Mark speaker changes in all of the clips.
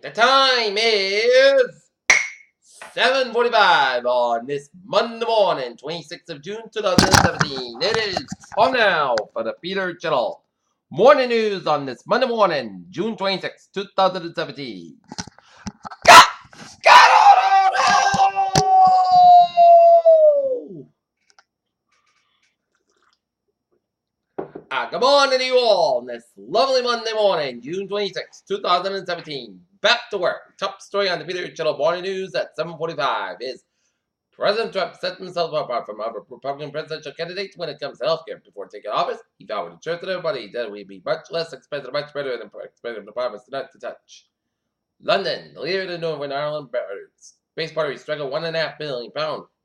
Speaker 1: The time is 7:45 on this Monday morning, 26th of June, 2017. It is time now for the Peter Channel morning news on this Monday morning, June 26th, 2017. Good morning to you all on this lovely Monday morning, June 26th, 2017. Back to work. Top story on the Peter Channel morning news at 7:45 is President Trump set himself apart from other Republican presidential candidates when it comes to health care. Before taking office, he vowed with the truth to everybody that it would be much less expensive, much better than expensive departments not to touch. London, the leader of the Northern Ireland Space Party struggled £1.5 billion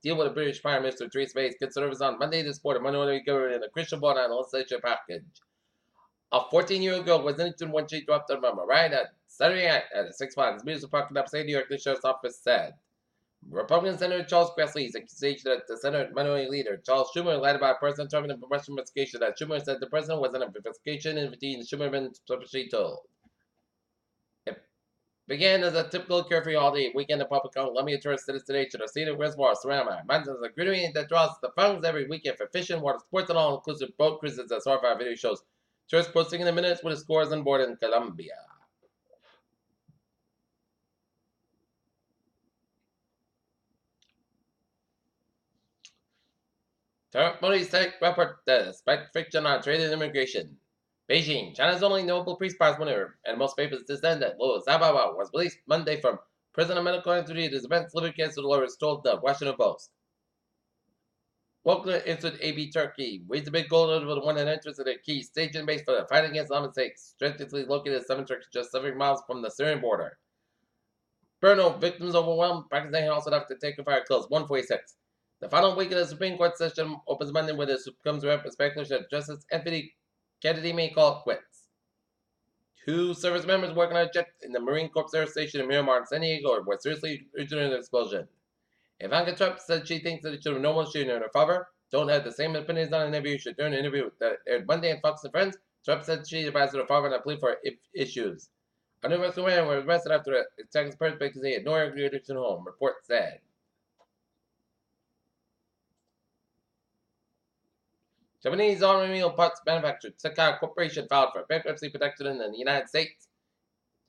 Speaker 1: deal with the British Prime Minister Theresa May's conservatives on Monday to support a minority government in a Christian vote on a legislature package. A 14-year-old girl was injured when she dropped her mama right at Saturday night at a Six Flags amusement park in upstate New York, the sheriff's office said. Republican Senator Charles Grassley's accusation that the Senate minority leader, Charles Schumer, lied about President Trump in a Russian investigation that Schumer said the president was in an investigation and Schumer been subsequently told. It began as a typical carefree holiday weekend in public Columbia tourist destination, a scenic reservoir surrounded by mountains, a greenery that draws the thousands every weekend for fishing, water sports, and all-inclusive boat cruises as horrifying video shows. Tourists posting in the minutes with the scores on board in Colombia. Ceremony State report despite friction on trade and immigration. Beijing, China's only Nobel Peace Prize winner and most famous descendant, Liu Xiaobo, was released Monday from prison on medical entity at his events living cancer lawyers told the Washington Post. Local Institute AB Turkey raised a big goal over the one that enters in a key staging base for the fight against Islamic State, strategically located 7 Turks just 7 miles from the Syrian border. Burno victims overwhelmed. Pakistan also have to take a fire close 146. The final week of the Supreme Court session opens Monday with it comes up with speculation that Justice Anthony Kennedy may call it quits. 2 service members working on a jet in the Marine Corps Air Station in Miramar, San Diego, were seriously injured in an explosion. Ivanka Trump said she thinks that it should have no one shooting her father. Don't have the same opinions on an interview. During an interview that aired Monday on Fox and Friends, Trump said she advised her father not to plead for issues. A numerous women were arrested after attacking his parents because they had no air conditioning home, report said. Japanese automobile parts manufacturer Tsuka Corporation filed for bankruptcy protection in the United States.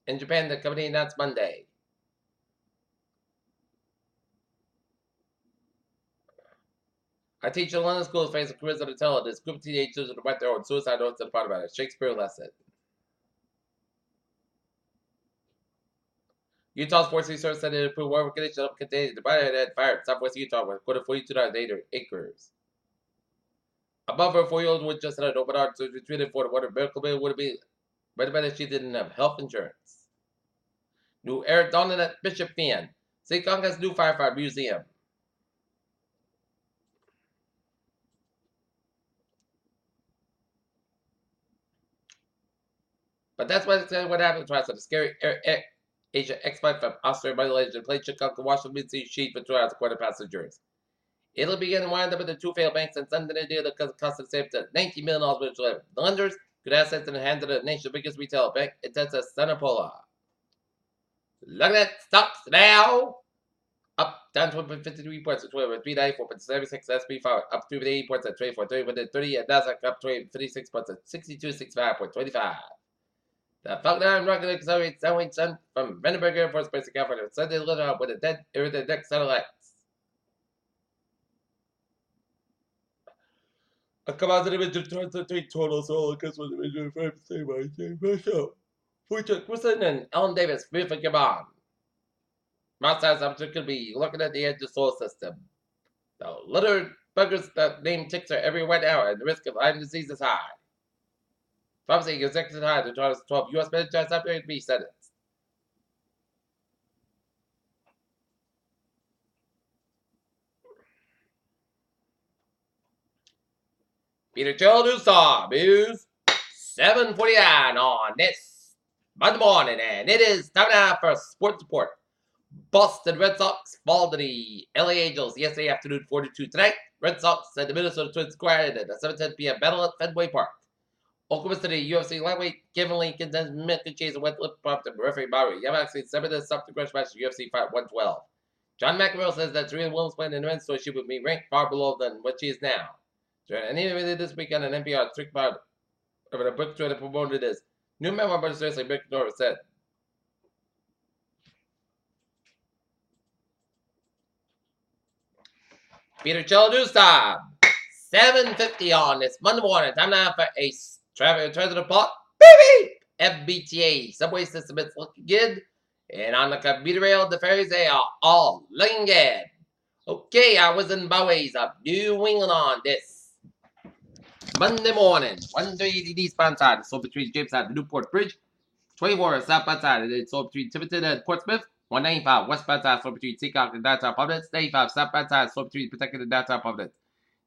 Speaker 1: In Japan, the company announced Monday. I teach in London schools face a careers at a tell this group of teenagers to write their own suicide notes and part about a Shakespeare lesson. Utah Sports Research said it approved water conditions up contained the body had fired Southwest Utah with a quarter 42 acres. Above her 4-year-old would just had an open heart surgery treated for the water medical bill would be better that she didn't have health insurance. New Eric Donnan at Bishop Fan. St. Conga's new firefighter museum. But that's what happened to us. The scary Asia X-Flight from Australia by the legend played Chicago Washington mid-sea sheet for 2 hours quarter passengers. It'll begin to wind up with the 2 failed banks and send the deal that cost the safety of $19 million, which the lenders could assets in the hands of the nation's biggest retail bank. It says Sanapola. Look at that. Stocks now. Up, down 12.53 points at 394.76. SP 5 up 3.80 points at 24.30. And Nasdaq up 56 points at 62.65.25. The Falcon rocket accelerates downwind sun from Vandenberg Air Force Base in California. Sunday lit up with a deck satellites. A composite image of 23 total solar because with the image of 5% by James Bishop. Richard Wilson and Ellen Davis, Biff and Gabon. Mount Size object could be looking at the edge of the solar system. The littered buggers that name ticks are everywhere now, and the risk of Lyme disease is high. Trump saying executive high to 12 U.S. military operated to be sentenced. Peter Childers saw News 7:49 on this Monday morning, and it is time now for a sports report. Boston Red Sox fall to the LA Angels yesterday afternoon 4-2 tonight. Red Sox and the Minnesota Twins squared at a 7:10 p.m. battle at Fenway Park. Oklahoma City UFC lightweight Kevin Lee contends Mick Chase with lip pump to referee Bowery. Yamaxi severed the sub to crush match UFC fight 112. John McEnroe says that Serena Williams playing in the men's, so she would be ranked far below than what she is now. During an interview this weekend on NPR, strict about a book tour that promoted this. New memoir by seriously Mick Norris said. Peter Cello News Time. 7:50 on this Monday morning. Time now for a Treasure Pot. Baby! FBTA. Subway system is looking good. And on the computer rail, the ferries, they are all looking good. Okay, I was in Bowie's of New England on this Monday morning. 130 eastbound side, so between James and the Newport Bridge. 24 southbound side, it's so between Tiverton and Portsmouth. 195 westbound side, so between Seacock and downtown Providence. 95 southbound side, so between Pawtucket and downtown Providence.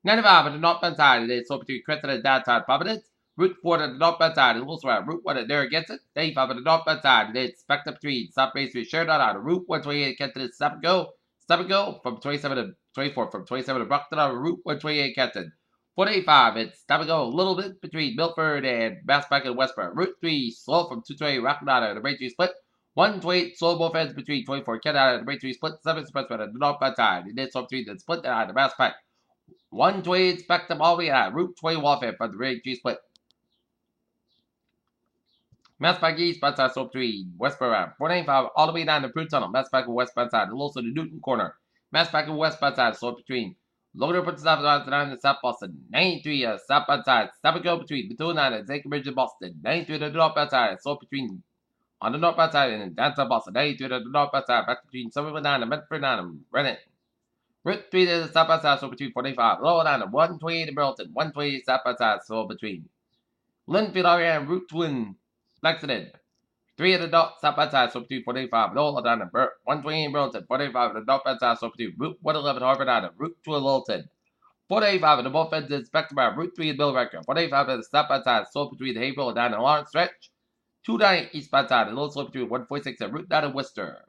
Speaker 1: 95 on the northbound side, it's so between Crescent and downtown Providence. Route 4 on the northbound side, and also around Route 1 and Narragansett. 95 on the northbound side, it's backed up between South Main Street, Sheridan on Route 128, Kenton, Stop and go from 27 to 24, from 27 to Brockton on Route 128, Kenton. 485, it's stop and go a little bit between Milford and Massback and Westboro. Route 3, slow from 220, Rockland on the Braintree split. 128, slow both ends between 24, Kenton on the Braintree split. 7 expressway on the northbound side, and then so 3 then split on the Massback. 128, Spectrum all the way on Route 20, Warfare from the Braintree split. Massback East, bound side, so between Westboro, 495, all the way down the Prude Tunnel. Massback and westbound side, and also the Newton Corner. Massback and westbound side, so between Logan puts south down in South Boston. 93 southbound side. Stop and go between Bethune and Zachem Bridge in Boston. 93 to the northbound side. So between on the northbound side and downtown Boston. 93 to the northbound side. Back between Somerville and Medford and Renton. Route 3 to the southbound side. So between 45. Lower down to 128 in Burlington. 128 southbound side. So between Linfield area and Route 2 in Lexington. 3 at the north southbound side. So between 45. Lower down to 128 in Burlington. 45 at the northbound side. So between Route 111 Harvard Island. Route 2 in Littleton. 485 at the both ends is back to by Route 3 in Bill Record. 485 at the southbound side, slope between the Haverhill and down the Lawrence stretch. 290 eastbound side, a little slope between 146 and Route 9 in Worcester.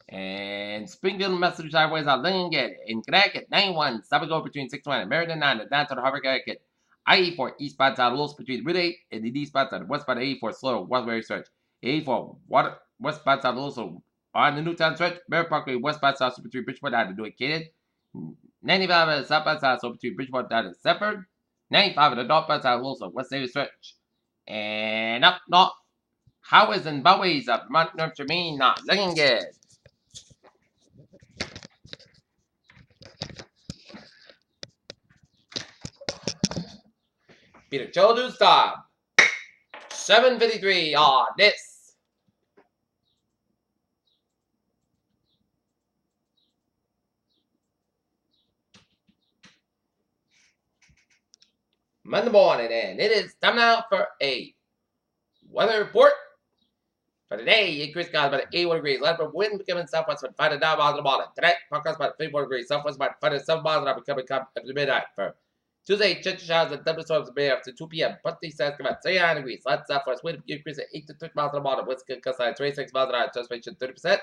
Speaker 1: And Springfield, Massachusetts highways are Lincoln in Connecticut. 91, stop and go between 61 and Meriden 9 and downtown Harvard, Connecticut. I-84 eastbound side, a little between Route 8 and the eastbound side, westbound 84 slow, Westbury stretch. 84 westbound side, also on the Newtown stretch. Merritt Parkway westbound side, so between Bridgeport and New Canaan. 95 at the southbound side, so between Bridgeport down to Seaford. 95 at the northbound side, also West Davis stretch. And up north, highways and byways of Vermont, North Maine, not looking good. Peter Cello News Time. 7:53 on this Monday morning, and it is time now for a weather report. For today, increased skies about 81 degrees. Lateral wind becoming southwest about 5 to 9 miles in the morning. Tonight, forecast about 54 degrees. Southwest about 5 to 7 miles an hour becoming calm after midnight. For Tuesday, chance of showers and thunderstorms may after 2 p.m. Monday, skies about 39 degrees. Light southwest wind increase at 8 to 3 miles in the morning. Winds gust at 26 miles an hour. Transpiration 30%.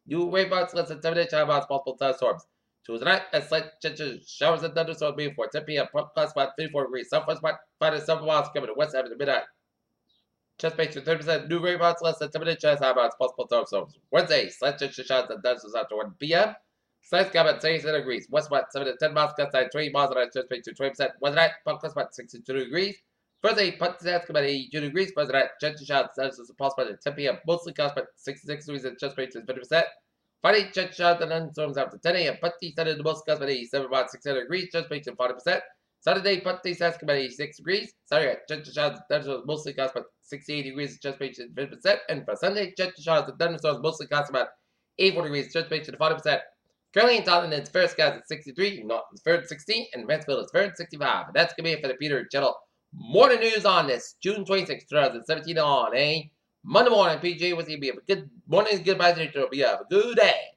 Speaker 1: New rainfalls less than 7 inches miles. Multiple thunderstorms. Tuesday night, a slight chance of showers and thunderstorms before 10 p.m. Forecast about 54 degrees. Southwest about 5 to 7 miles coming to west after midnight. Chest pace for 30%. New rainfalls less than 10 inches high amounts. Possible thunderstorms. Wednesday, slight chance of showers and thunderstorms after 1 p.m. Slight sky about 37 degrees. West about 7 to 10 miles. Gust at 20 miles an hour. Chest pace to 20%. Wednesday night, forecast about 62 degrees. Thursday, Punta about 82 degrees. Thursday night, chance of showers and thunderstorms possible at 10 p.m. Mostly cost about 66 degrees and chest pace to 50%. Friday, chance of showers and thunderstorms after 10 a.m. Punta Sunday, the most cost about 87 about 600 degrees. Chest pace to 40%. Saturday, Punta Sask about 86 degrees. Saturday, chance of showers and thunderstorms mostly cost about 68 degrees, chest pace to 50%. And for Sunday, chance of showers and thunderstorms mostly cost about 84 degrees, chest pace to 40%. Currently in Taunton, it's fair skies at 63, Norton's fair at 16, and Mansfield is fair at 65. And that's going to be it for the Peter Cello morning news on this June 26, 2017 on a Monday morning. PJ was going to be a good morning, goodbye, to you. Have a good day.